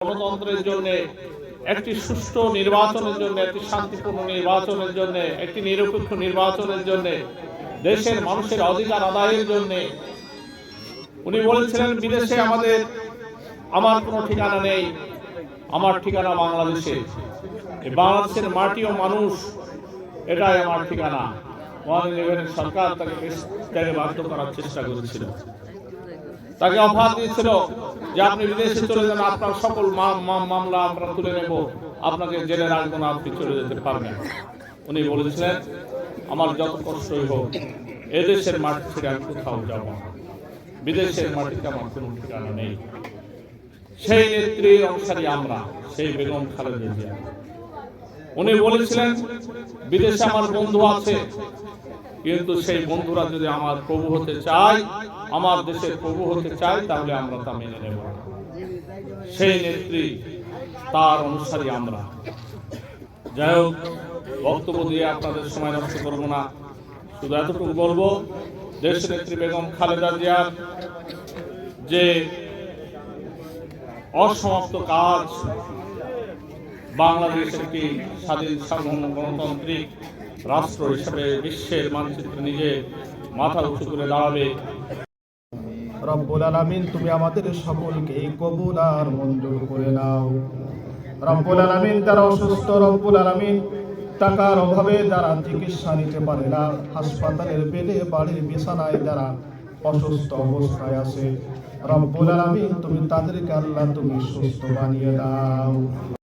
গণতন্ত্রের জন্য, একটি সুষ্ঠু নির্বাচনের জন্য, একটি শান্তিপূর্ণ নির্বাচনের জন্য, একটি নিরপেক্ষ নির্বাচনের জন্য, দেশের মানুষের অধিকার আদায়ের জন্য উনি বলেছিলেন, বিদেশে আমার কোনো ঠিকানা নেই, আমার ঠিকানা বাংলাদেশে। এই বাংলাদেশের মাটি ও মানুষ, এটাই আমার ঠিকানা। 111 সরকার তাকে ত্যাগে বাধ্য করার চেষ্টা করেছিল, তাকে অফার দিয়েছিল যে আপনি বিদেশে চলে যান, আপনার সকল মামলা আমরা তুলে নেব, আপনাকে জেলে রাখবো না, আপনি চলে যেতে পারবেন। উনি বলেছিলেন, আমার যত কষ্টই হোক, এদেশের মাটি ছেড়ে আমি কোথাও যাব না, বিদেশের মাটিতে আমার কোনো ঠিকানা নেই। সেই নেত্রীর অনুসারী আমরা, সেই বেগম খালেদা জিয়া। উনি বলেছিলেন, বিদেশে আমার বন্ধু আছে, কিন্তু সেই বন্ধুরা যদি আমার প্রভু হতে চায়, আমার দেশের প্রভু হতে চায়, তাহলে আমরা তা মেনে নেব। সেই নেত্রী, তার অনুসারী আমরা। যাই হোক, বক্তব্য দিয়ে আপনাদের সময় নষ্ট করবো না, শুধু এতটুকু বলবো, দেশ নেত্রী বেগম খালেদা জিয়ার যে অসমাপ্ত কাজ, বাংলাদেশ একটি স্বাধীন সার্বভৌম গণতান্ত্রিক রাষ্ট্র হিসেবে বিশ্বের মানচিত্রে নিজে মাথা উঁচু করে দাঁড়াবে। রব্বুল আলামিন, তুমি আমাদের সকলকে কবুল আর মঞ্জুর করে নাও। রব্বুল আলামিন, যারা অসুস্থ, রব্বুল আলামিন, টাকার অভাবে যারা চিকিৎসা নিতে পারে না, হাসপাতালের বেডে বাড়ির বিছানায় যারা অসুস্থ অবস্থায় আছে, রব্বুল আলামিন, তুমি তাদেরকে আল্লাহ তুমি সুস্থ বানিয়ে দাও।